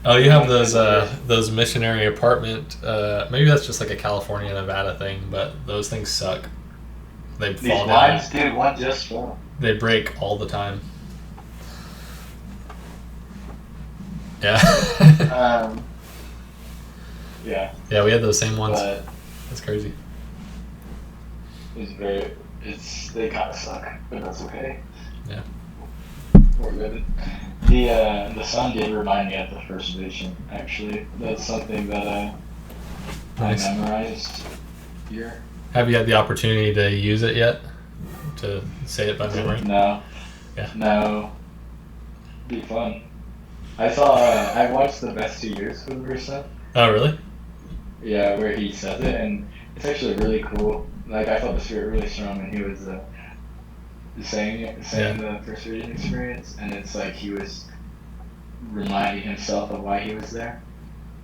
Oh, you have those missionary apartment. Maybe that's just like a California, Nevada thing, but those things suck. They These fall down. blinds, dude, one just fell. They break all the time. Yeah. Um, yeah, Yeah, we had those same ones. but That's crazy. they kind of suck, but that's okay. Yeah. We're good. The sun did remind me of the first vision. Actually, that's something that I Nice. memorized here. Have you had the opportunity to use it yet? To say it by memory? No, Yeah. no, be fun. I watched the best 2 years for the first time. Oh, really? Yeah, where he says it, and it's actually really cool. Like I felt the spirit really strong when he was saying the first reading experience, and it's like he was reminding himself of why he was there.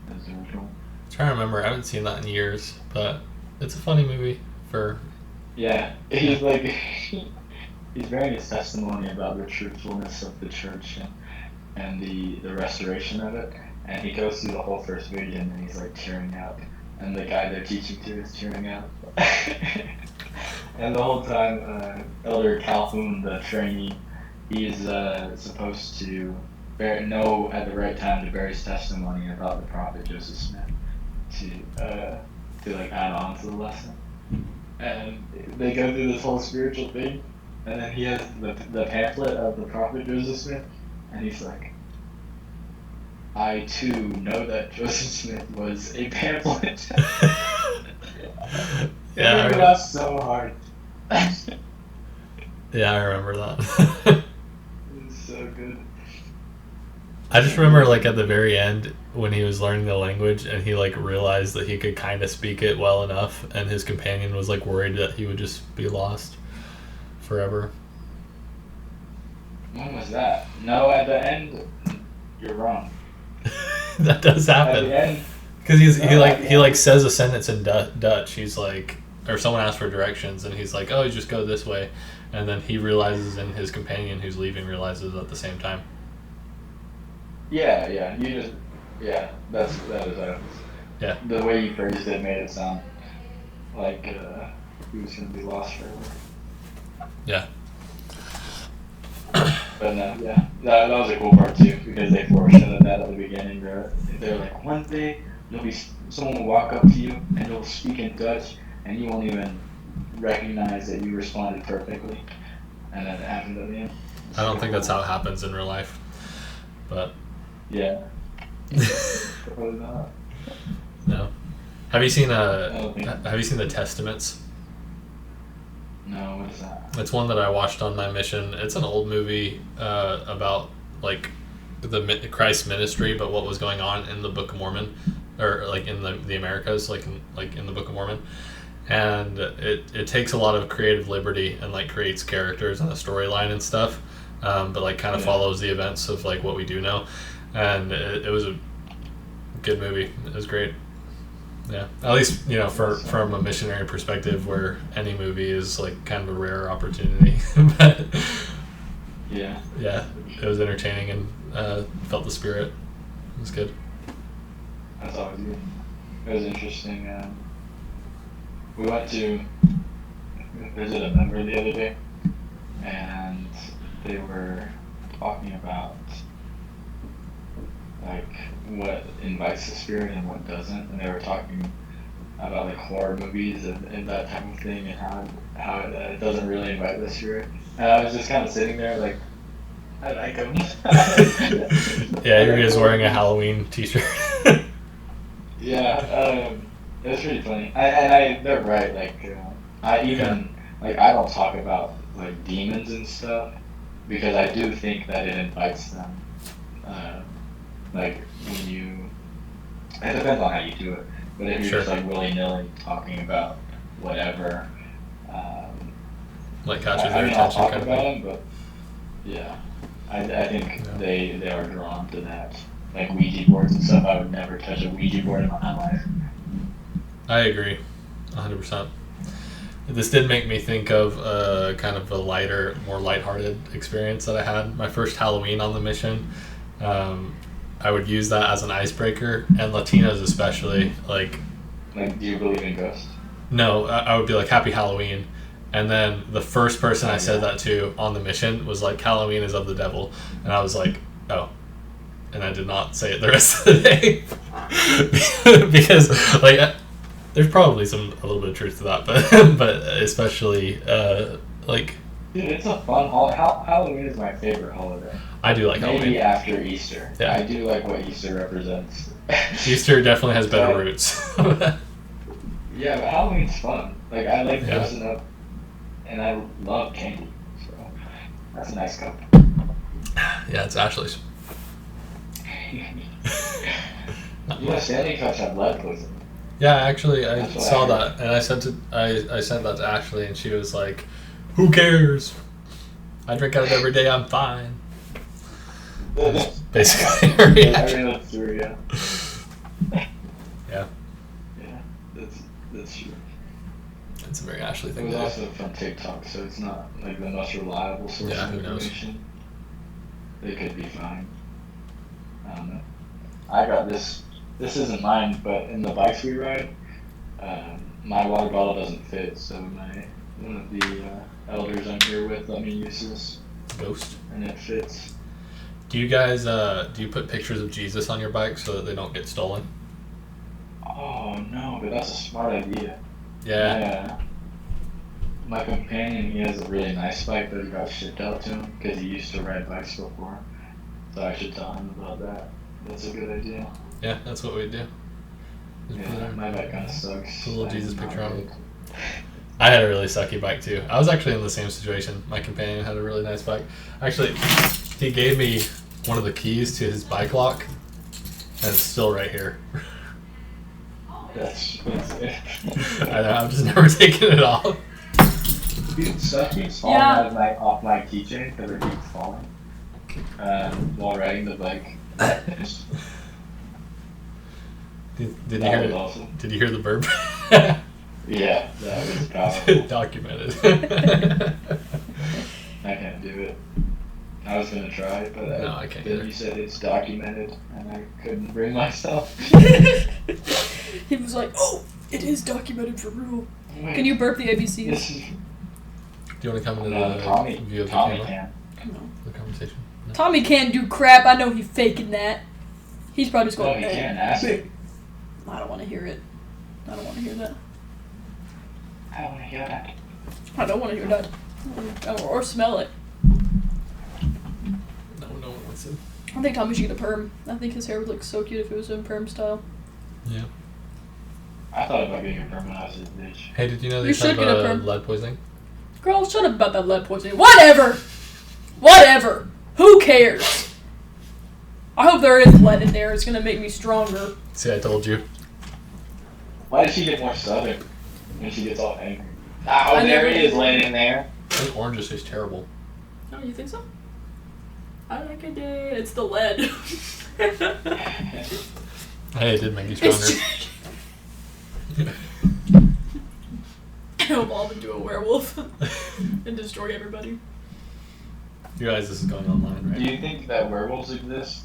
It was really cool. I'm trying to remember. I haven't seen that in years, but it's a funny movie for. Yeah, he's like he's bearing his testimony about the truthfulness of the church and the restoration of it, and he goes through the whole first reading and he's like tearing out, and the guy they're teaching to is tearing out. And the whole time, Elder Calhoun, the trainee, he's supposed to know at the right time to bear his testimony about the prophet Joseph Smith to like add on to the lesson. And they go through this whole spiritual thing, and then he has the pamphlet of the prophet Joseph Smith, and he's like, I too know that Joseph Smith was a pamphlet. Yeah, It laughed so hard. yeah, I remember that. It's so good. I just remember like at the very end when he was learning the language and he like realized that he could kind of speak it well enough, and his companion was like worried that he would just be lost forever. When was that? No, at the end, you're wrong. That does At happen. the end, Because no, he like says a sentence in Dutch. He's like, or someone asks for directions, and he's like, "Oh, you just go this way," and then he realizes, and his companion who's leaving realizes at the same time. yeah, that is Yeah, the way you phrased it made it sound like he was gonna be lost forever. yeah, But no, yeah, that was a cool part too, because they foreshadowed that at the beginning. They're like, one day someone will walk up to you and they'll speak in Dutch, and you won't even recognize that you responded perfectly, and then it happened at the end. I don't think that's how it happens in real life, but Yeah. Probably not. no. Have you seen I don't think. the Testaments? No, what is that? It's one that I watched on my mission. It's an old movie about like the Christ ministry, but what was going on in the Book of Mormon, or like in the Americas, like in the Book of Mormon, and it takes a lot of creative liberty and like creates characters and a storyline and stuff, but like kind of follows the events of like what we do know, and it was a good movie. It was great. Yeah, at least from a missionary perspective, where any movie is like kind of a rare opportunity. But Yeah. yeah, it was entertaining and felt the spirit. It was good. That's always good. It was interesting. We went to visit a member the other day, and they were talking about like what invites the spirit and what doesn't, and they were talking about like horror movies and that type of thing, and how it doesn't really invite the spirit. And I was just kind of sitting there like, I like them. Yeah, you're just wearing a Halloween t-shirt. Yeah, it was pretty funny. They're right. Like, I don't talk about like demons and stuff because I do think that it invites them. Like when it depends on how you do it. But if you're Sure. just like willy-nilly talking about whatever, Like catches I their mean, I'll attention talk kind of about thing. them, but yeah, I think Yeah. they are drawn to that. Like Ouija boards and stuff, I would never touch a Ouija board in my life. I agree, 100%. This did make me think of kind of a lighter, more lighthearted experience that I had. My first Halloween on the mission, I would use that as an icebreaker, and Latinos especially. Like, do you believe in ghosts? no, I would be like, Happy Halloween. And then the first person I said that to on the mission was like, Halloween is of the devil. And I was like, oh. And I did not say it the rest of the day. Because, like, there's probably a little bit of truth to that, but especially, like... Dude, it's a fun holiday. Halloween is my favorite holiday. I do like Halloween. Maybe after Easter. Yeah. I do like what Easter represents. Easter definitely has better roots. Yeah, but Halloween's fun. Like, I like dressing up, and I love candy, so that's a nice cup. Yeah, it's Ashley's. Standing cups have lead poisoning. Yeah, actually, I saw that, and I sent that to Ashley, and she was like, "Who cares? I drink out of it every day. I'm fine." That's basically her reaction. That's true, yeah. Yeah. Yeah, that's true. It's a very Ashley thing. It was also from TikTok, so it's not like the most reliable source of information. They could be fine. I don't know. I got this. This isn't mine, but in the bikes we ride, my water bottle doesn't fit, so one of the elders I'm here with let me use this. Ghost. And it fits. Do you guys do you put pictures of Jesus on your bike so that they don't get stolen? Oh no, but that's a smart idea. Yeah. My companion, he has a really nice bike, but it got shipped out to him because he used to ride bikes before. So I should tell him about that. That's a good idea. Yeah, that's what we do. Yeah, my bike kind of sucks. Put a little Jesus picture on it. I had a really sucky bike too. I was actually in the same situation. My companion had a really nice bike. Actually, he gave me one of the keys to his bike lock, and it's still right here. That's I know, I've just never taken it off. Dude, stuff keeps falling out of off my keychain because it keeps falling while riding the bike. Did you hear it? Awesome. Did you hear the burp? Yeah, that was powerful. Documented. I can't do it. I was gonna try, but no, I can't. Then you said it's documented, and I couldn't bring myself. He was like, "Oh, it is documented for real." Wait, can you burp the ABCs? Do you want to come into the view of the Tommy camera? Can. The conversation. No. Tommy can't do crap. I know he's faking that. He's probably just going. No, he can't ask it. I don't want to hear it. I don't want to hear that. I don't want to hear that. I don't want to hear that. Or smell it. No one wants it. I think Tommy should get a perm. I think his hair would look so cute if it was in perm style. Yeah. I thought about getting a perm when I was his bitch. Hey, did you know they have lead poisoning? Girl, shut up about that lead poisoning. Whatever! Whatever! Who cares? I hope there is lead in there. It's gonna make me stronger. See, I told you. Why does she get more southern when she gets all angry? Oh, there he is laying in there. Those oranges taste terrible. Oh, you think so? I like it. It's the lead. Hey, it did make you stronger. I'll evolve into a werewolf and destroy everybody. You realize this is going online, right? Do you think that werewolves exist?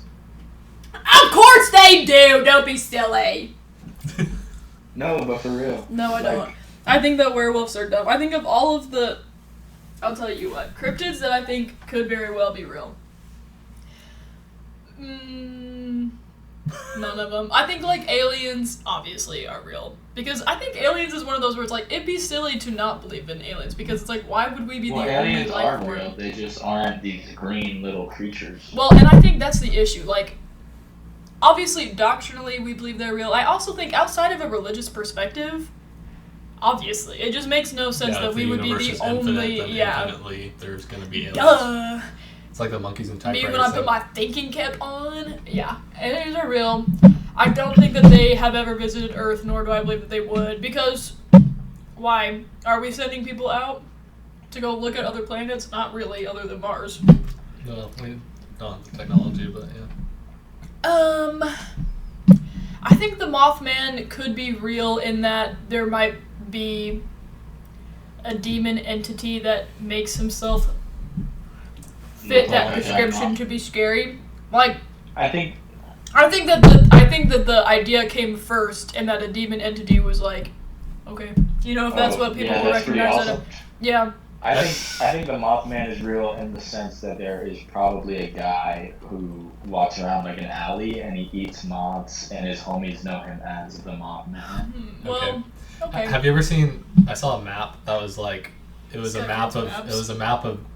Of course they do! Don't be silly! No, but for real. No, I don't. I think that werewolves are dumb. I think of all of the... I'll tell you what. Cryptids that I think could very well be real. None of them. I think, like, aliens obviously are real. Because I think aliens is one of those where it's like, it'd be silly to not believe in aliens. Because it's like, why would we be the only aliens life are form? real. They just aren't these green little creatures. Well, and I think that's the issue. Like, obviously, doctrinally, we believe they're real. I also think outside of a religious perspective, obviously, it just makes no sense that we would be the only... Infinitely, there's going to be aliens. Duh. It's like the monkeys in typewriters. Me when I put my thinking cap on, yeah, aliens are real. I don't think that they have ever visited Earth, nor do I believe that they would, because why? Are we sending people out to go look at other planets? Not really, other than Mars. Well, we don't have the technology, but yeah. I think the Mothman could be real in that there might be a demon entity that makes himself fit that description to be scary. Like, I think I think that the idea came first, and that a demon entity was like, okay, if that's what people will recognize. Awesome. Yeah. I think the Mothman is real in the sense that there is probably a guy who walks around like an alley and he eats moths, and his homies know him as the Mothman. Well, okay. Have you ever seen? I saw a map that was like, it was a map of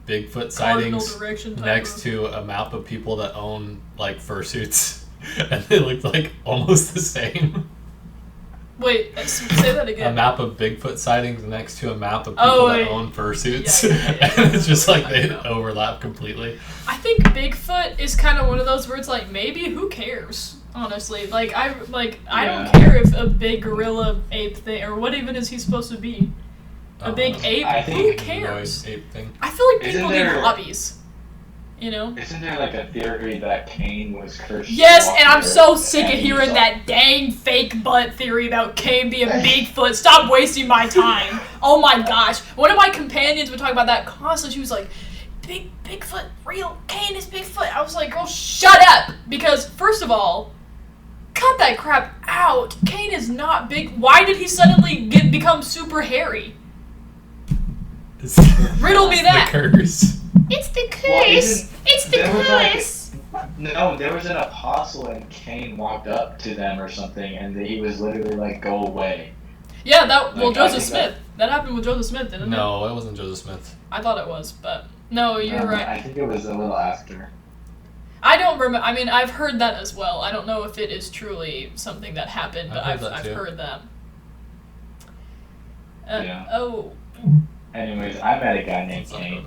Bigfoot sightings next to a map of people that own like fursuits, and they looked like almost the same. Wait, say that again. A map of Bigfoot sightings next to a map of people that own fursuits, and it's just like they overlap completely. I think Bigfoot is kind of one of those where it's like, maybe who cares? Honestly, I don't care if a big gorilla ape thing, or what even is he supposed to be? A big ape? Who cares? Ape thing. I feel like people need hobbies. Isn't there like a theory that Cain was cursed? Yes, and I'm so sick of hearing that dang fake butt theory about Cain being Bigfoot. Stop wasting my time. Oh my gosh. One of my companions would talk about that constantly. She was like, Bigfoot, real, Cain is Bigfoot. I was like, girl, shut up. Because, first of all, cut that crap out. Cain is not big. Why did he suddenly become super hairy? Riddle me that. The curse. It's the curse. It's the curse. There was an apostle and Cain walked up to them or something, and he was literally like, "Go away." Yeah, Joseph Smith. That happened with Joseph Smith, didn't it? No, it wasn't Joseph Smith. I thought it was, but no, you're right. I think it was a little after. I don't remember. I mean, I've heard that as well. I don't know if it is truly something that happened, but I've heard that. Yeah. Oh. Anyways, I met a guy named Cain.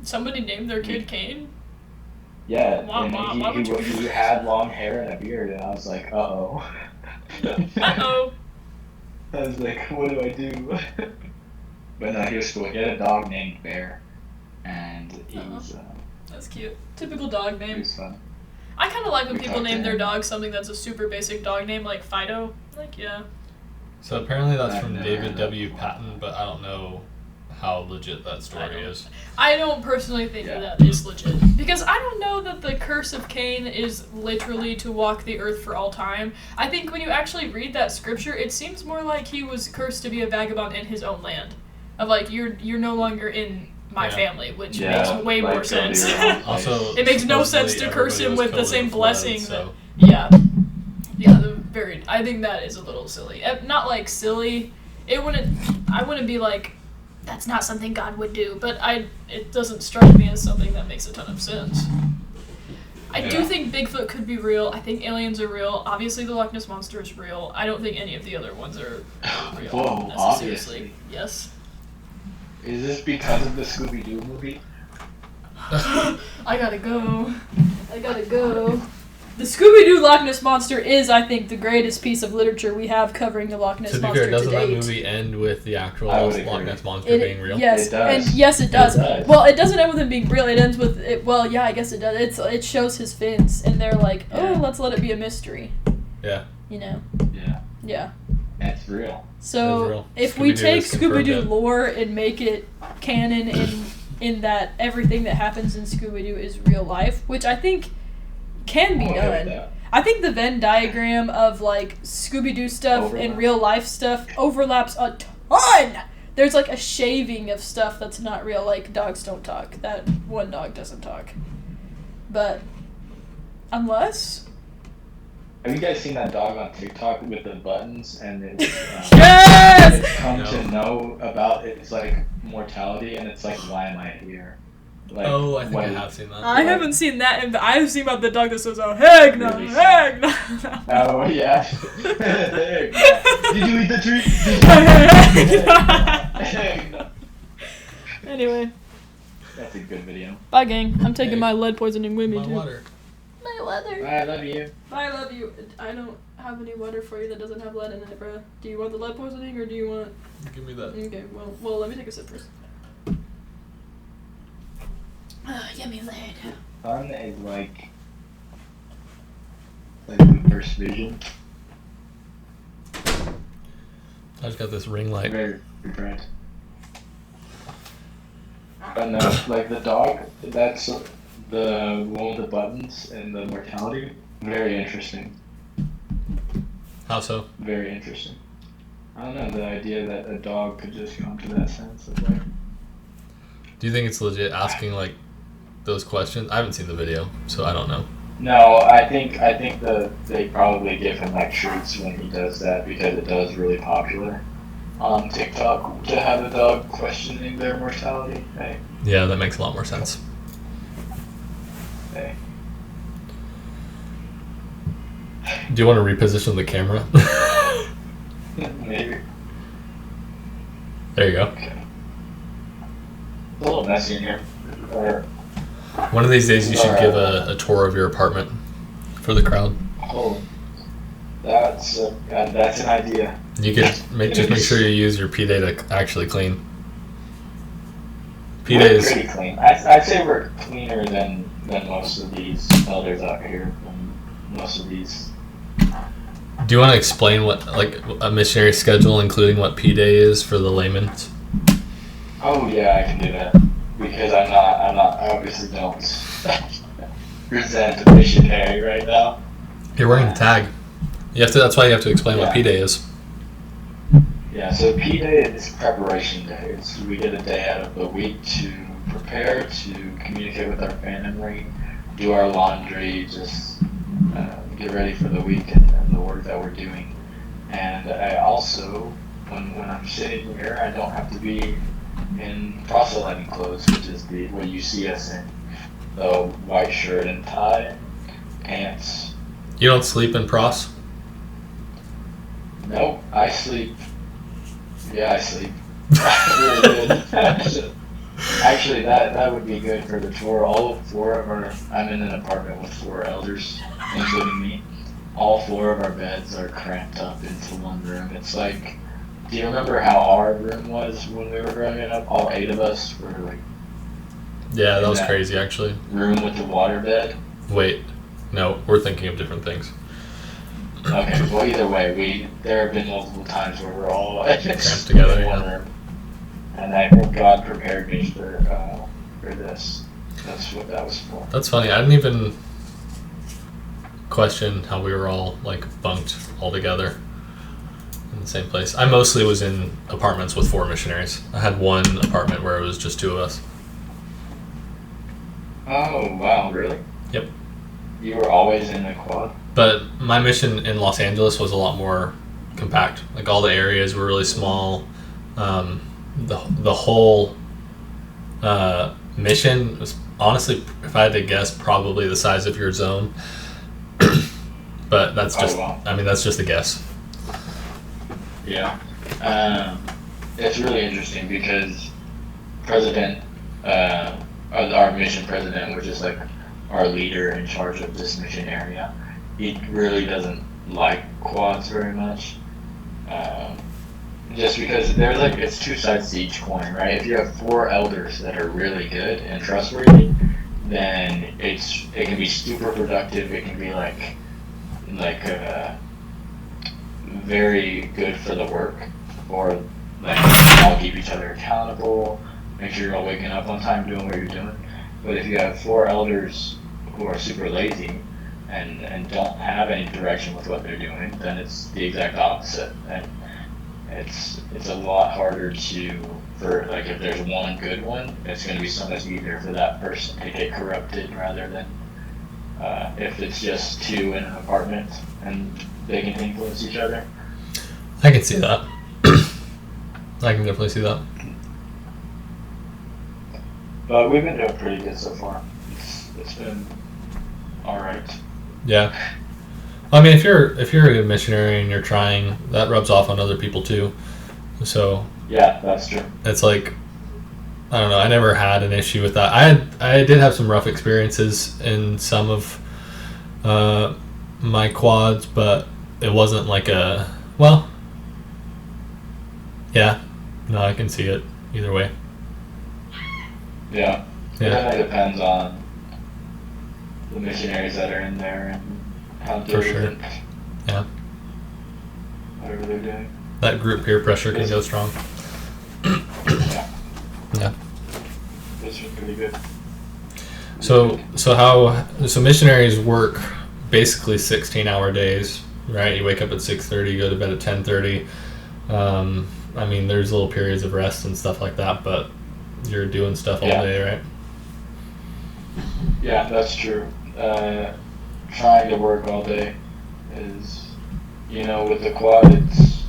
Somebody named their kid Cain? Yeah, and he had long hair and a beard, and I was like, uh-oh. Uh-oh. I was like, what do I do? But no, he was cool. He had a dog named Bear, and he was... That's cute. Typical dog name. He was fun. I kind of like when people name their dog something that's a super basic dog name, like Fido. Like, yeah. So apparently that's from David W. Patton, but I don't know how legit that story is. I don't personally think that is legit. Because I don't know that the curse of Cain is literally to walk the earth for all time. I think when you actually read that scripture, it seems more like he was cursed to be a vagabond in his own land. Of like, you're no longer in my family, which makes way more sense. Also, it makes no sense to curse him with the same blessing. So. I think that is a little silly. Not like silly. I wouldn't be like, that's not something God would do, but it doesn't strike me as something that makes a ton of sense. I do think Bigfoot could be real. I think aliens are real. Obviously, the Loch Ness Monster is real. I don't think any of the other ones are real. Whoa, obviously. Yes. Is this because of the Scooby-Doo movie? I gotta go. The Scooby-Doo Loch Ness Monster is, I think, the greatest piece of literature we have covering the Loch Ness Monster to date. Doesn't that movie end with the actual Loch Ness Monster being real? Yes, it does. And yes, it does. Well, it doesn't end with him being real. It ends with it. Well, yeah, I guess it does. It shows his fins, and they're like, let's let it be a mystery. Yeah. Yeah. Yeah. That's real. So if we take Scooby-Doo lore and make it canon in that everything that happens in Scooby-Doo is real life, which I think can be done. I think the Venn diagram of like Scooby-Doo stuff and real life stuff overlaps a ton. There's like a shaving of stuff that's not real, like dogs don't talk. That one dog doesn't talk. But unless... Have you guys seen that dog on TikTok with the buttons and yes! It's come to know about its like mortality, and it's like, why am I here? Like, I think I have seen that. I haven't seen that, and I've seen about the dog that says, heck no. Oh, yeah. Heck no. Did you eat the treat? Heck no. Anyway. That's a good video. Bye, gang. I'm taking my lead poisoning with me, too. Water. My water. I love you. I love you. I don't have any water for you that doesn't have lead in it, bro. Do you want the lead poisoning, or do you want... Give me that. Okay, well, let me take a sip first. Yummy lead. Fun is like the first vision. I just got this ring light. Very bright. But no, like the dog, that's the one with the buttons and the mortality. Very interesting. How so? Very interesting. I don't know, the idea that a dog could just come to that sense of like. Do you think it's legit asking like those questions? I haven't seen the video, so I don't know. No, I think that they probably give him like treats when he does that because it does really popular on TikTok to have a dog questioning their mortality. Hey, Yeah, that makes a lot more sense. hey. Do you want to reposition the camera? Maybe. There you go. Okay. It's a little messy in here. Or, One of these days you should give a tour of your apartment for the crowd. oh, that's an idea. You could just make sure you use your P-Day to actually clean. We're P-Day is... pretty clean. I'd say we're cleaner than most of these elders out here. Than most of these. Do you want to explain what like a missionary schedule, including what P-Day is for the layman? Oh yeah, I can do that because I'm not. I obviously don't resent a missionary right now. You're wearing the tag. You have to. That's why you have to explain what Yeah. P-Day is. Yeah, so P-Day is preparation day. We get a day out of the week to prepare, to communicate with our family, do our laundry, just get ready for the week and the work that we're doing. And I also, when I'm sitting here, I don't have to be in proselyting clothes, which is what you see us in. The white shirt and tie, pants. You don't sleep in pros? Nope, I sleep. Yeah, I sleep. Really good. Actually, that would be good for the tour. All four of our, I'm in an apartment with 4 elders, including me. All 4 of our beds are cramped up into one room. It's like, do you remember how our room was when we were growing up? All 8 of us were like Yeah, that was that crazy actually. room with the water bed. Wait, no, we're thinking of different things. Okay, well either way, there have been multiple times where we're all Cramped together, in one yeah. room. And I think God prepared me for this. That's what that was for. That's funny. I didn't even question how we were all like bunked all together in the same place. I mostly was in apartments with 4 missionaries. I had one apartment where it was just 2 of us. Oh wow, really? Yep. You were always in the quad? But my mission in Los Angeles was a lot more compact. Like all the areas were really small. The whole mission was honestly, if I had to guess, probably the size of your zone. But that's just, Oh, wow. I mean, that's just a guess. Yeah. It's really interesting because our mission president, which is like our leader in charge of this mission area, he really doesn't like quads very much. Just because there's like, it's 2 sides to each coin, right? If you have 4 elders that are really good and trustworthy, then it can be super productive. It can be like very good for the work, or like all keep each other accountable, make sure you're all waking up on time doing what you're doing. But if you have 4 elders who are super lazy and don't have any direction with what they're doing, then it's the exact opposite. And it's a lot harder for like, if there's one good one, it's going to be so much easier for that person to get corrupted rather than if it's just 2 in an apartment and they can influence each other. I can see that. I can definitely see that. But we've been doing pretty good so far. It's been all right. Yeah. I mean, if you're a good missionary and you're trying, that rubs off on other people too. So Yeah, that's true. it's like, I don't know. I never had an issue with that. I did have some rough experiences in some of my quads, but it wasn't like yeah. No, I can see it either way. Yeah. It Yeah, really depends on the missionaries that are in there and how For sure. diligent. Yeah. Whatever they're doing. that group peer pressure can go strong. Yeah. Yeah. This was pretty good. So missionaries work basically 16-hour days, right? You wake up at 6:30, go to bed at 10:30. I mean, there's little periods of rest and stuff like that, but you're doing stuff all day, right? Yeah, that's true. Trying to work all day is, with the quad, it's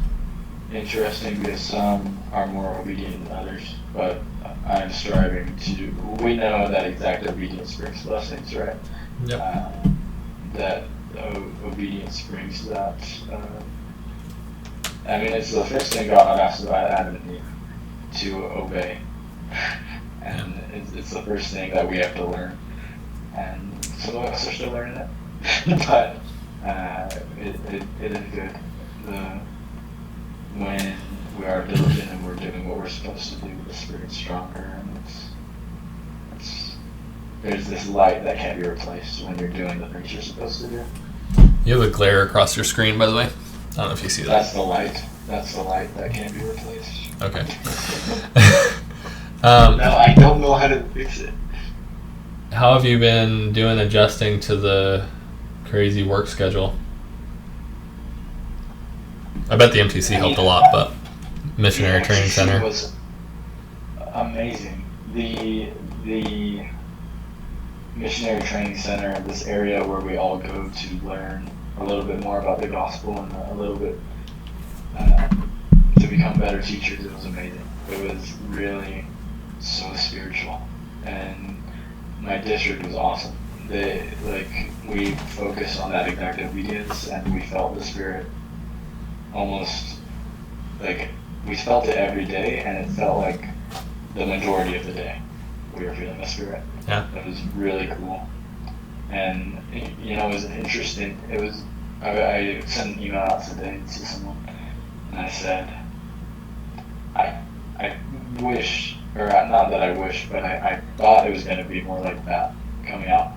interesting because some are more obedient than others, but I'm striving to. We know that exact obedience brings blessings, right? Yep. That obedience brings that. I mean, it's the first thing God asked about Adam and Eve, to obey, and it's the first thing that we have to learn, and some of us are still learning it, but it is good. When we are diligent and we're doing what we're supposed to do, the Spirit's stronger, and there's this light that can't be replaced when you're doing the things you're supposed to do. You have a glare across your screen, by the way. I don't know if you see that. That's the light. That's the light that can't be replaced. Okay. No, I don't know how to fix it. How have you been doing adjusting to the crazy work schedule? I bet the MTC helped a lot, but Missionary Training Center was amazing. The Missionary Training Center, this area where we all go to learn a little bit more about the gospel and a little bit to become better teachers, it was amazing. It was really so spiritual, and my district was awesome. We focused on that exact obedience, and we felt the Spirit almost like we felt it every day, and it felt like the majority of the day we were feeling the Spirit. Yeah. It was really cool. And it was interesting. I sent an email out today to someone, and I said, I wish, or not that I wish, but I thought it was going to be more like that coming out.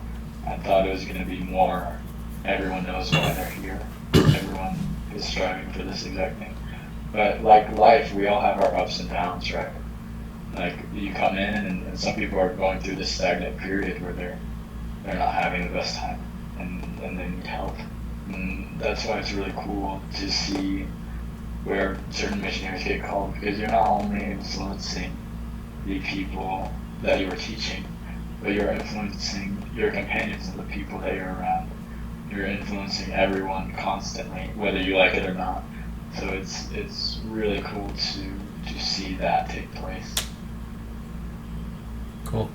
I thought it was going to be more, everyone knows why they're here. Everyone is striving for this exact thing. But like life, we all have our ups and downs, right? Like you come in and some people are going through this stagnant period where they're not having the best time and they need help. And that's why it's really cool to see where certain missionaries get called, because you're not only influencing the people that you are teaching, but you're influencing your companions and the people that you're around. You're influencing everyone constantly, whether you like it or not. So it's really cool to see that take place. Cool.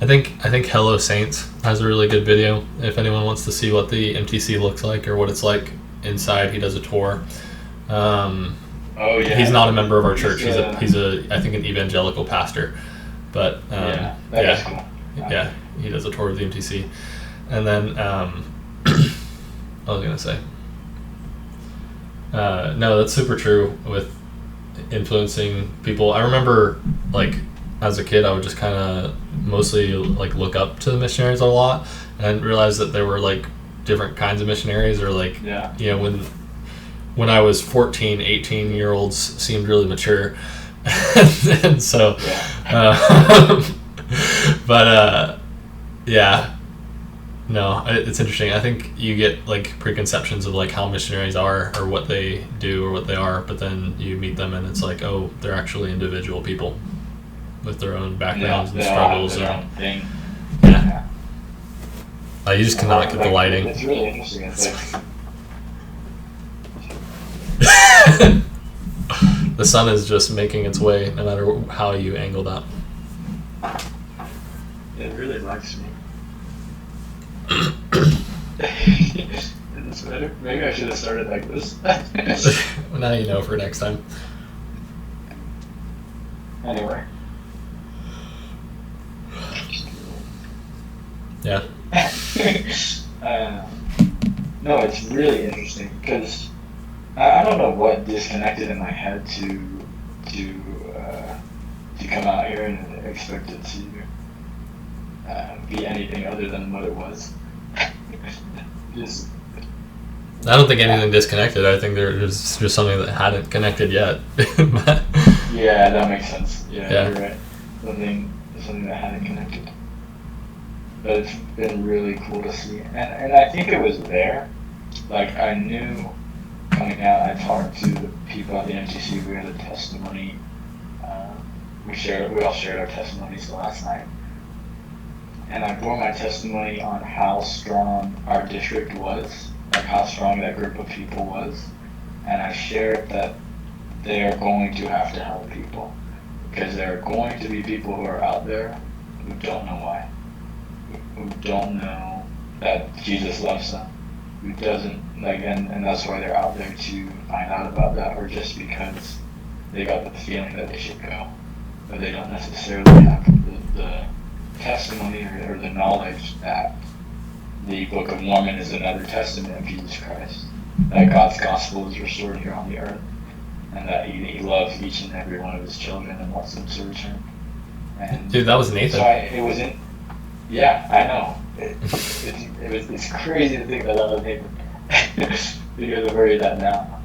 I think Hello Saints has a really good video. If anyone wants to see what the MTC looks like or what it's like inside, he does a tour. Oh yeah. He's not a member of our church. He's a I think an evangelical pastor, but that's cool. Yeah, he does a tour of the MTC, and then I was gonna say, no, that's super true with influencing people. I remember like as a kid, I would just kind of mostly like look up to the missionaries a lot, and I didn't realize that there were like different kinds of missionaries, or like when I was 14, 18-year-olds seemed really mature. And so, no, it's interesting. I think you get like preconceptions of like how missionaries are or what they do or what they are, but then you meet them and it's like, oh, they're actually individual people with their own backgrounds and struggles. Thing. Yeah. You just cannot get the lighting. It's really interesting. It's like the sun is just making its way no matter how you angle that. It really likes me. Is this better? Maybe I should have started like this. Well, now you know for next time. Anyway. Yeah. No, it's really interesting because I don't know what disconnected in my head to come out here and expect it to be anything other than what it was. I don't think anything disconnected. I think there's just something that hadn't connected yet. Yeah, that makes sense. Yeah, Yeah. You're right. Something that hadn't connected. but it's been really cool to see. And I think it was there. Like, I knew coming out, I talked to the people at the MTC. We had a testimony. Uh, we all shared our testimonies last night. And I bore my testimony on how strong our district was, like how strong that group of people was. And I shared that they are going to have to help people. Because there are going to be people who are out there who don't know why. Who don't know that Jesus loves them. Who doesn't, like, and that's why they're out there to find out about that, or just because they got the feeling that they should go. But they don't necessarily have the testimony or the knowledge that the Book of Mormon is another testament of Jesus Christ, that God's gospel is restored here on the earth, and that he loves each and every one of his children and wants them to return. And dude, that was Nathan. So it was in. Yeah, I know. It's crazy to think that was Nathan because I've heard that now.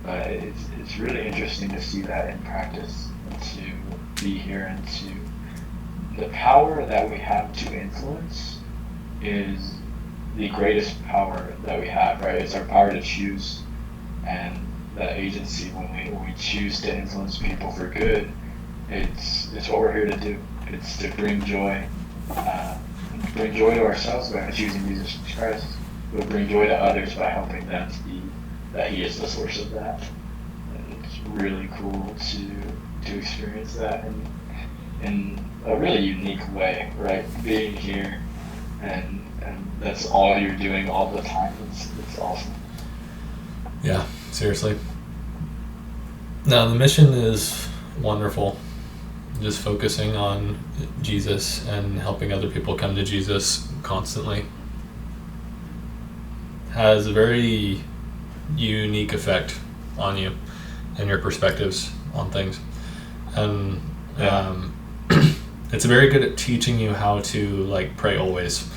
But it's really interesting to see that in practice, and to be here, and to the power that we have to influence is the greatest power that we have, right? It's our power to choose, and that agency when we choose to influence people for good. It's what we're here to do. It's to bring joy to ourselves by choosing Jesus Christ. We'll bring joy to others by helping them see that He is the source of that. And it's really cool to experience that in a really unique way, right? Being here and that's all you're doing all the time. It's awesome. Yeah, seriously. Now the mission is wonderful. Just focusing on Jesus and helping other people come to Jesus constantly has a very unique effect on you and your perspectives on things. And it's very good at teaching you how to like pray always,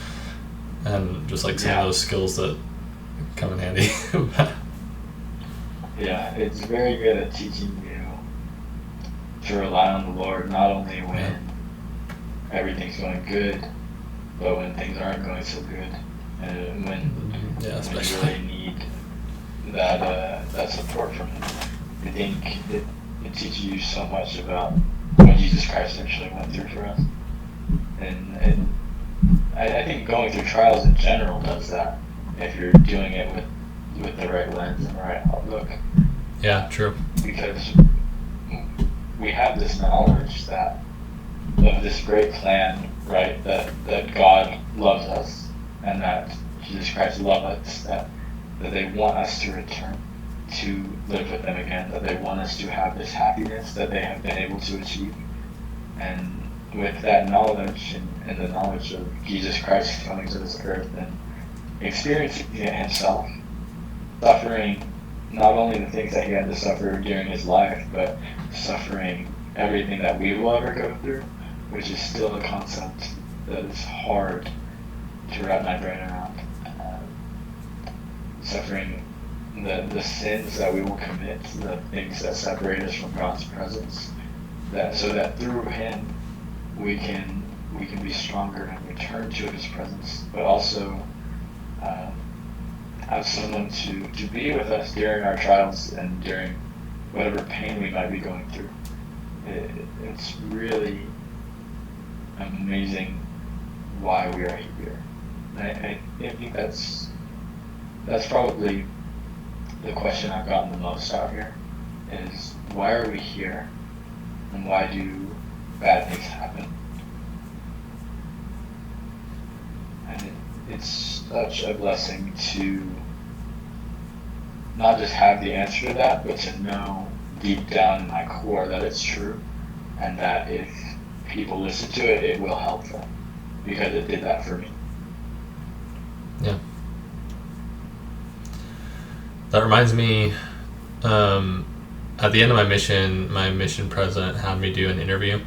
and just like some of those skills that come in handy. Yeah, it's very good at teaching you to rely on the Lord, not only when everything's going good, but when things aren't going so good, and when you really need that support from Him. I think it teaches you so much about what Jesus Christ actually went through for us, and I think going through trials in general does that if you're doing it with the right lens and the right outlook. Yeah, true. Because we have this knowledge that of this great plan, right? That God loves us, and that Jesus Christ loves us. That they want us to return to live with them again. That they want us to have this happiness that they have been able to achieve. And with that knowledge and the knowledge of Jesus Christ coming to this earth and experiencing it Himself, suffering not only the things that He had to suffer during His life, but suffering everything that we will ever go through, which is still a concept that is hard to wrap my brain around. Suffering the sins that we will commit, the things that separate us from God's presence, so that through Him we can be stronger and return to His presence, but also have someone to be with us during our trials and during whatever pain we might be going through. It's really amazing why we are here. I think that's probably the question I've gotten the most out here, is why are we here, and why do bad things happen? And it's such a blessing to not just have the answer to that, but to know deep down in my core that it's true, and that if people listen to it, it will help them, because it did that for me. Yeah. That reminds me, at the end of my mission president had me do an interview.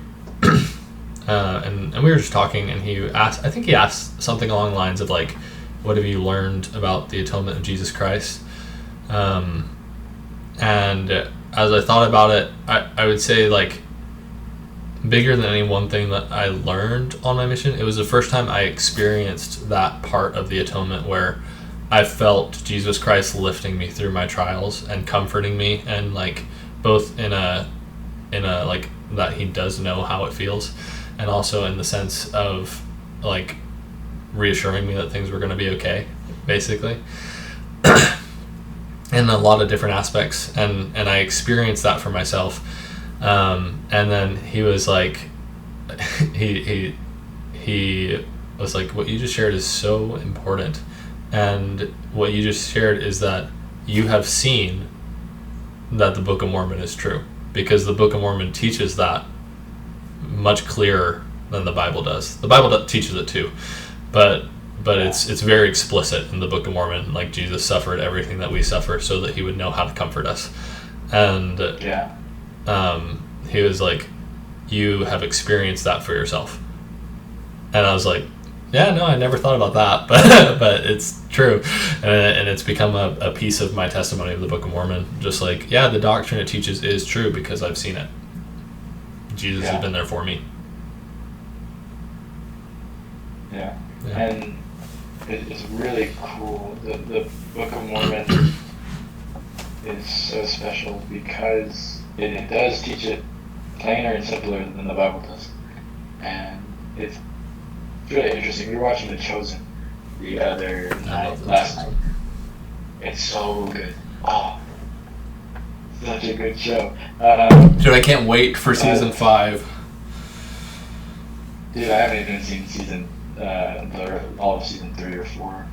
And we were just talking, and he asked something along the lines of like, what have you learned about the atonement of Jesus Christ? And as I thought about it, I would say like bigger than any one thing that I learned on my mission. It was the first time I experienced that part of the atonement where I felt Jesus Christ lifting me through my trials and comforting me, and like both in a like that he does know how it feels, and also in the sense of like reassuring me that things were going to be okay, basically. In a lot of different aspects, and I experienced that for myself. And then he was like, he was like, what you just shared is so important, and what you just shared is that you have seen that the Book of Mormon is true, because the Book of Mormon teaches that much clearer than the Bible does. The Bible teaches it too, but it's very explicit in the Book of Mormon. Like, Jesus suffered everything that we suffer so that he would know how to comfort us. And he was like, you have experienced that for yourself. And I was like, yeah, no, I never thought about that, but it's true. And it's become a piece of my testimony of the Book of Mormon. Just like, yeah, the doctrine it teaches is true because I've seen it. Jesus has been there for me. Yeah. And it's really cool. The Book of Mormon is so special because it does teach it plainer and simpler than the Bible does. And it's really interesting. We were watching The Chosen the other night, last night. It's so good. Oh, such a good show. Dude, I can't wait for season 5. Dude, I haven't even seen all of season 3 or 4.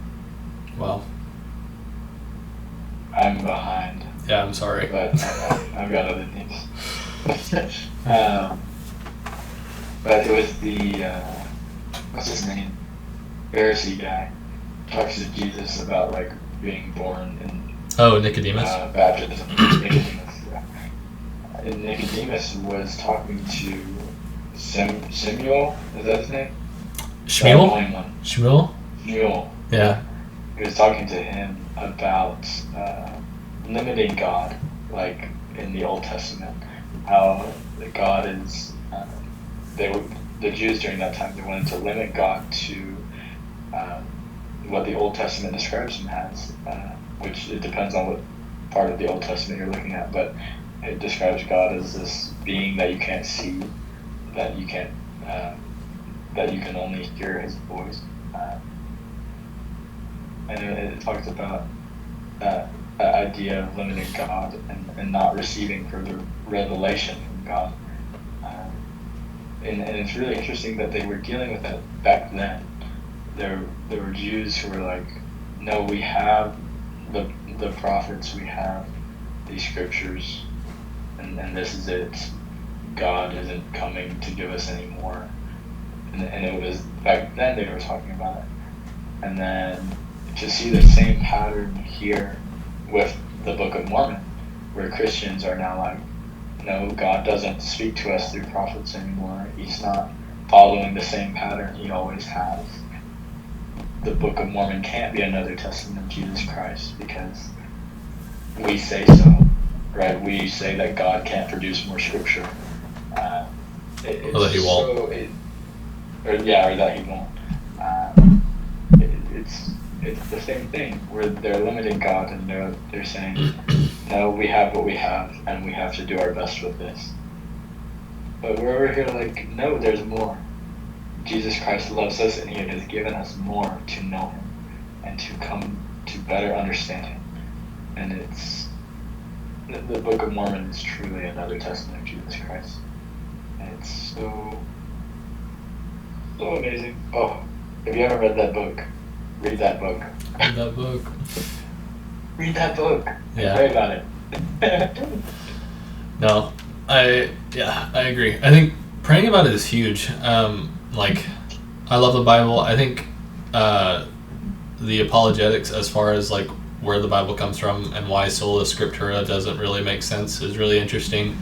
Wow. I'm behind. Yeah, I'm sorry. But I've got other things. But it was the what's his name? Pharisee guy talks to Jesus about like being born in Nicodemus. Baptism. Nicodemus. Yeah. And Nicodemus was talking to Samuel. Is that his name? Shmuel. Shmuel. Yeah. He was talking to him about limiting God, like in the Old Testament, how God is. The Jews during that time, they wanted to limit God to what the Old Testament describes him as, which it depends on what part of the Old Testament you're looking at, but it describes God as this being that you can't see, that you can't, that you can only hear his voice, and it talks about that idea of limiting God and not receiving further revelation from God. And it's really interesting that they were dealing with that back then. There were Jews who were like, no, we have the prophets, we have these scriptures, and this is it. God isn't coming to give us any more. And it was, back then they were talking about it. And then to see the same pattern here with the Book of Mormon, where Christians are now like, no, God doesn't speak to us through prophets anymore. He's not following the same pattern he always has. The Book of Mormon can't be another testament of Jesus Christ because we say so, right? We say that God can't produce more scripture. Or that he won't. Or that he won't. It's the same thing where they're limiting God and they're saying, no, we have what we have and we have to do our best with this. But we're over here like, no, there's more. Jesus Christ loves us and he has given us more to know him and to come to better understand him. And it's the Book of Mormon is truly another testament of Jesus Christ. And it's so amazing. Oh, if you haven't read that book, read that book. Read that book. Read that book. Yeah. Pray about it. No, I agree. I think praying about it is huge. I love the Bible. I think the apologetics as far as like where the Bible comes from and why sola scriptura doesn't really make sense is really interesting.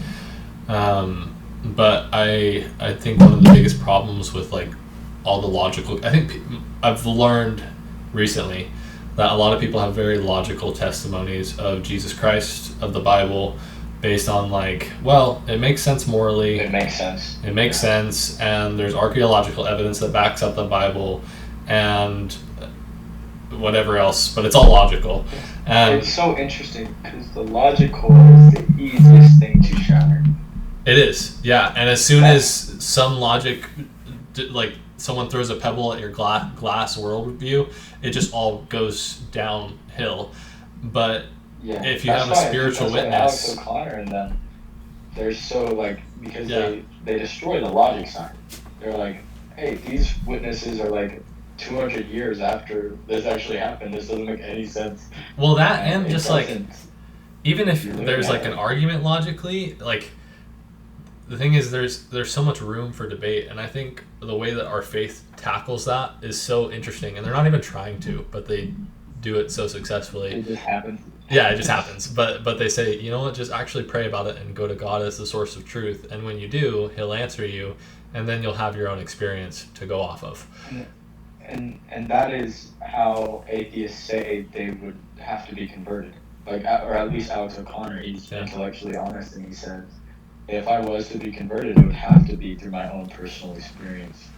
But I think one of the biggest problems with like all the logical, I think I've learned recently that a lot of people have very logical testimonies of Jesus Christ, of the Bible, based on like, well, it makes sense morally. It makes sense. It makes sense, and there's archaeological evidence that backs up the Bible, and whatever else, but it's all logical. And it's so interesting because the logical is the easiest thing to shatter. it is, yeah. And as soon as some logic, like someone throws a pebble at your glass worldview, it just all goes downhill. But if you have a spiritual witness, Alex O'Connor and them, they're so like, because they destroy the logic side. They're like, hey, these witnesses are like 200 years after this actually happened. This doesn't make any sense. Well, that and just like, even if there's like an argument logically, like the thing is there's so much room for debate, and I think the way that our faith tackles that is so interesting, and they're not even trying to, but they do it so successfully. It just happens. Yeah, it just happens. But they say, you know what, just actually pray about it and go to God as the source of truth, and when you do, He'll answer you, and then you'll have your own experience to go off of. And that is how atheists say they would have to be converted. Like, or at least Alex O'Connor, he's intellectually honest, and he says, if I was to be converted, it would have to be through my own personal experience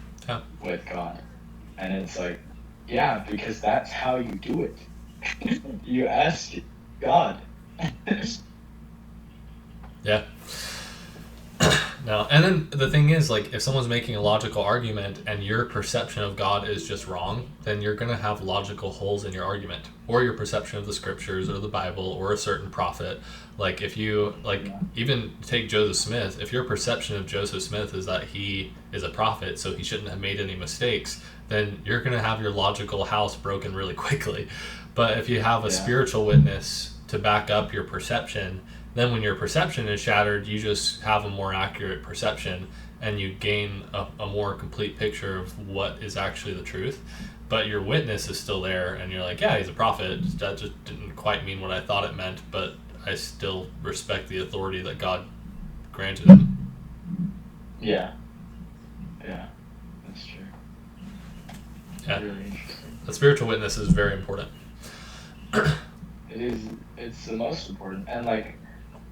with God. And it's like, yeah, because that's how you do it. You ask God. Yeah. No, and then the thing is, like, if someone's making a logical argument and your perception of God is just wrong, then you're going to have logical holes in your argument, or your perception of the scriptures or the Bible or a certain prophet. Like, if you, like, even take Joseph Smith, if your perception of Joseph Smith is that he is a prophet, so he shouldn't have made any mistakes, then you're going to have your logical house broken really quickly. But if you have a spiritual witness to back up your perception, then when your perception is shattered, you just have a more accurate perception, and you gain a more complete picture of what is actually the truth. But your witness is still there, and you're like, yeah, he's a prophet. That just didn't quite mean what I thought it meant, but I still respect the authority that God granted him. Yeah. Yeah, that's true. Yeah. Really interesting. The spiritual witness is very important. It is. It's the most important. And, like,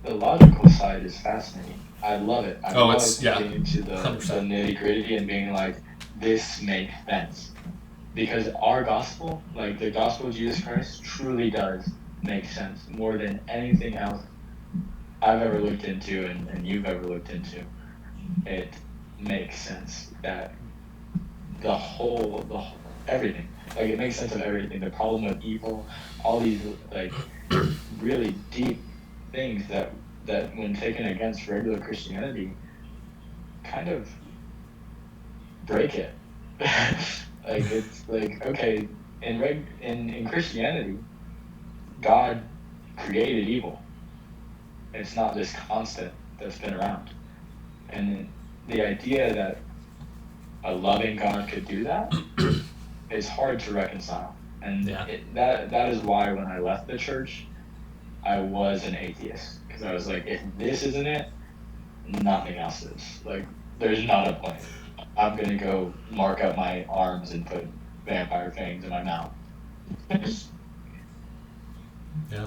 the logical side is fascinating. I love it. I love getting into the nitty-gritty and being like, this makes sense. Because our gospel, like the gospel of Jesus Christ, truly does make sense more than anything else I've ever looked into and you've ever looked into. It makes sense that the whole everything. Like, it makes sense of everything. The problem of evil, all these, like, really deep things that when taken against regular Christianity kind of break it. Like, it's like, okay, in Christianity, God created evil. It's not this constant that's been around. And the idea that a loving God could do that is hard to reconcile. And that is why when I left the church, I was an atheist. Because I was like, if this isn't it, nothing else is. Like, there's not a point. I'm going to go mark up my arms and put vampire fangs in my mouth. Yeah.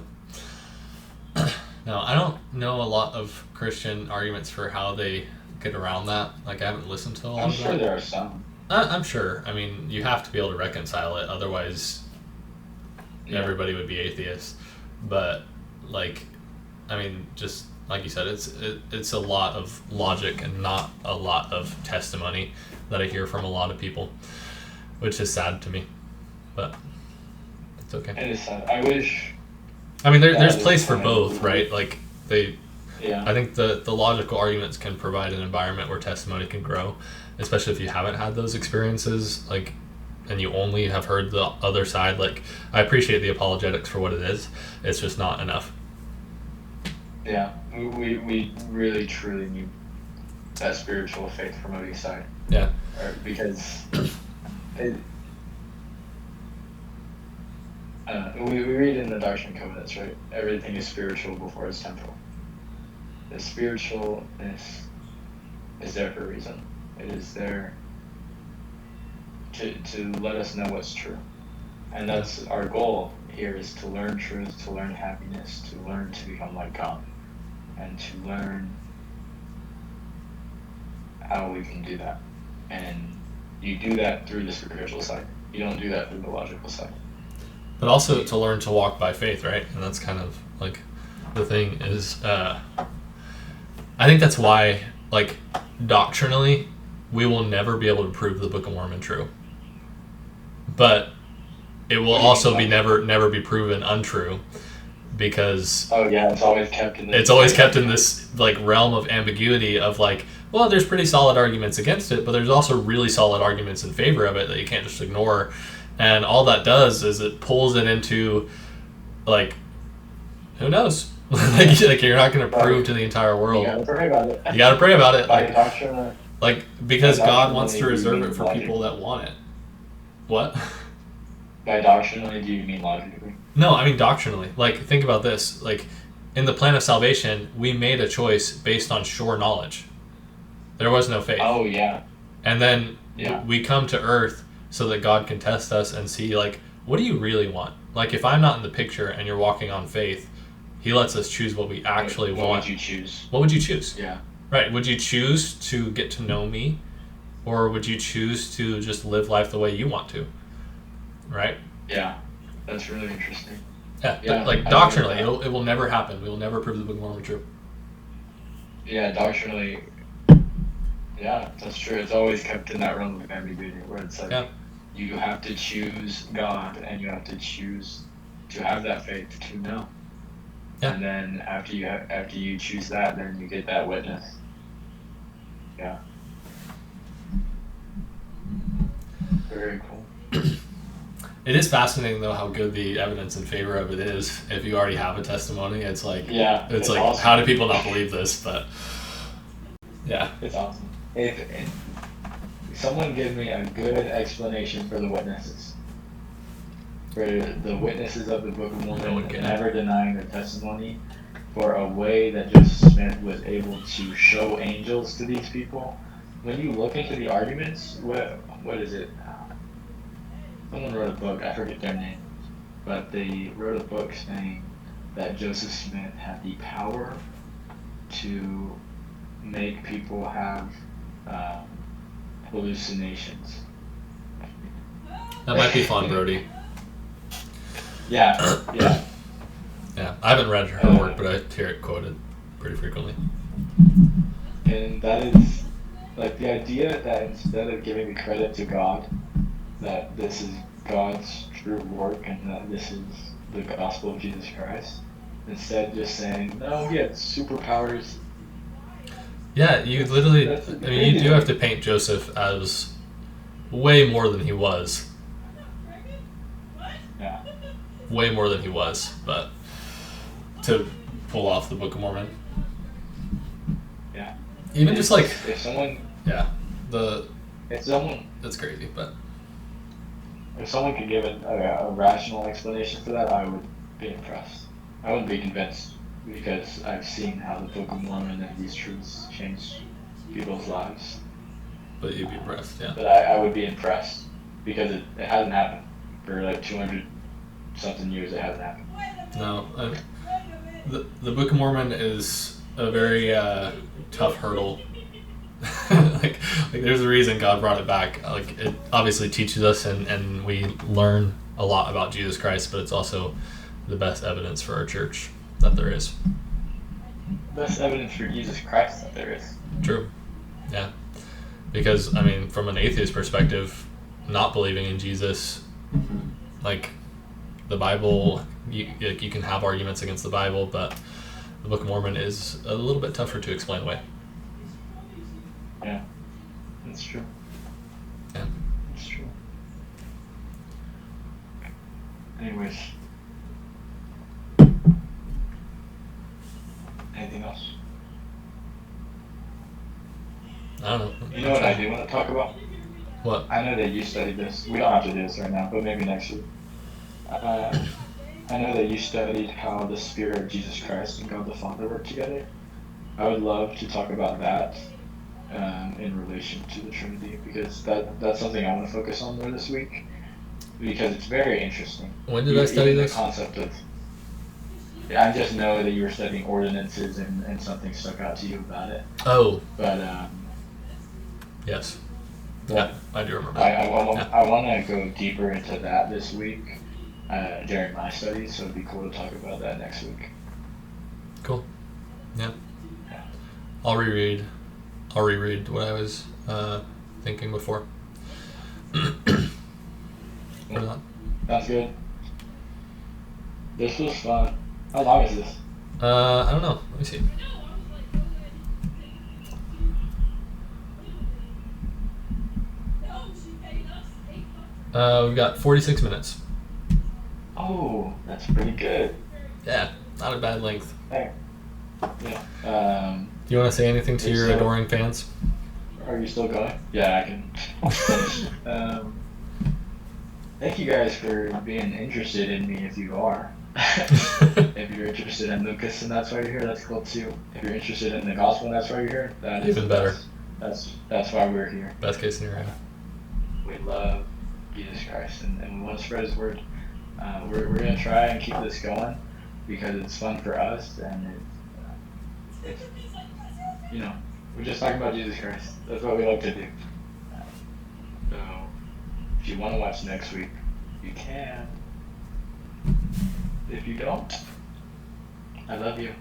No, I don't know a lot of Christian arguments for how they get around that. Like, I haven't listened to a lot of that. I'm sure there are some. I'm sure. I mean, you have to be able to reconcile it. Otherwise, everybody would be atheist. But, like, I mean, just like you said, it's a lot of logic and not a lot of testimony that I hear from a lot of people, which is sad to me. But it's okay. It is sad. I wish. I mean, there's place for both, right? Like, I Yeah. think the logical arguments can provide an environment where testimony can grow, especially if you haven't had those experiences, like, and you only have heard the other side. Like, I appreciate the apologetics for what it is. It's just not enough. Yeah, we really truly need that spiritual faith promoting side. Yeah. Because we read in the Doctrine and Covenants, right? Everything is spiritual before it's temporal. The spiritualness is there for a reason. It is there to let us know what's true. And that's our goal here, is to learn truth, to learn happiness, to learn to become like God. and to learn how we can do that. And you do that through the spiritual side. You don't do that through the logical side. But also to learn to walk by faith, right? And that's kind of like the thing is, I think that's why, like, doctrinally, we will never be able to prove the Book of Mormon true. But it will also be never be proven untrue, because it's always kept in this like realm of ambiguity of like, well, there's pretty solid arguments against it, but there's also really solid arguments in favor of it that you can't just ignore. And all that does is it pulls it into, like, who knows? like you're not going to prove to the entire world. You gotta pray about it. You gotta pray about it. Like, because God wants to reserve it for people that want it. What? By doctrinally, do you mean logically? No, I mean doctrinally. Like, think about this. Like, in the plan of salvation, we made a choice based on sure knowledge. There was no faith. Oh, yeah. And then we come to earth so that God can test us and see, like, what do you really want? Like, if I'm not in the picture and you're walking on faith, he lets us choose what we actually want. What would you choose? What would you choose? Yeah. Right. Would you choose to get to know me? Or would you choose to just live life the way you want to? Right? Yeah. That's really interesting. Yeah. Like, doctrinally, it will never happen. We will never prove the Book of Mormon true. Yeah, doctrinally... Yeah, that's true. It's always kept in that realm of ambiguity where it's like you have to choose God and you have to choose to have that faith to know. Yeah. And then after you choose that, then you get that witness. Yeah. Very cool. It is fascinating though how good the evidence in favor of it is. If you already have a testimony, it's like it's like awesome. How do people not believe this? But yeah, it's awesome. If someone give me a good explanation for the witnesses, for the witnesses of the Book of Mormon, never denying their testimony, for a way that Joseph Smith was able to show angels to these people. When you look into the arguments, what is it? Someone wrote a book, I forget their name, but they wrote a book saying that Joseph Smith had the power to make people have hallucinations. That might be fun, Brody. Yeah. I haven't read her work, but I hear it quoted pretty frequently. And that is, like, the idea that instead of giving the credit to God, that this is God's true work and that this is the gospel of Jesus Christ, instead just saying, no, he had superpowers. Yeah, you literally, you do have to paint Joseph as way more than he was. Yeah. Way more than he was, but to pull off the Book of Mormon. Yeah. Even just like... If someone... Yeah. If someone... That's crazy, but... If someone could give a rational explanation for that, I would be impressed. I wouldn't be convinced, because I've seen how the Book of Mormon and these truths change people's lives. But you'd be impressed, yeah. But I would be impressed, because it hasn't happened. For like 200-something years, it hasn't happened. No. The Book of Mormon is a very tough hurdle. like there's a reason God brought it back. Like, it obviously teaches us and we learn a lot about Jesus Christ, but it's also the best evidence for our church that there is. Best evidence for Jesus Christ that there is. True. Yeah. Because, I mean, from an atheist perspective, not believing in Jesus, like, the Bible, you can have arguments against the Bible, but the Book of Mormon is a little bit tougher to explain away. Yeah, that's true. Yeah. That's true. Anyways. Anything else? I don't know. You know what I do want to talk about? What? I know that you studied this. We don't have to do this right now, but maybe next week. I know that you studied how the Spirit of Jesus Christ and God the Father work together. I would love to talk about that in relation to the Trinity, because that's something I want to focus on more this week, because it's very interesting. When did I study this? The concept of I just know that you were studying ordinances and something stuck out to you about it. Oh, But yes. Yeah, I do remember I, that. I want to go deeper into that this week during my studies, so it'd be cool to talk about that next week. Cool. Yeah. I'll reread what I was thinking before. Or not. Sounds good. This was fun. How long is this? I don't know. Let me see. We've got 46 minutes. Oh, that's pretty good. Yeah, not a bad length. There. Yeah. Do you want to say anything to your adoring fans? Are you still going? Yeah, I can. Thank you guys for being interested in me. If you are, if you're interested in Lucas and that's why you're here, that's cool too. If you're interested in the gospel and that's why you're here, that is Even better. That's why we're here. Best case scenario. We love Jesus Christ and we want to spread His word. We're gonna try and keep this going because it's fun for us and it's we're just talking about Jesus Christ. That's what we like to do. So if you want to watch next week, you can. If you don't, I love you.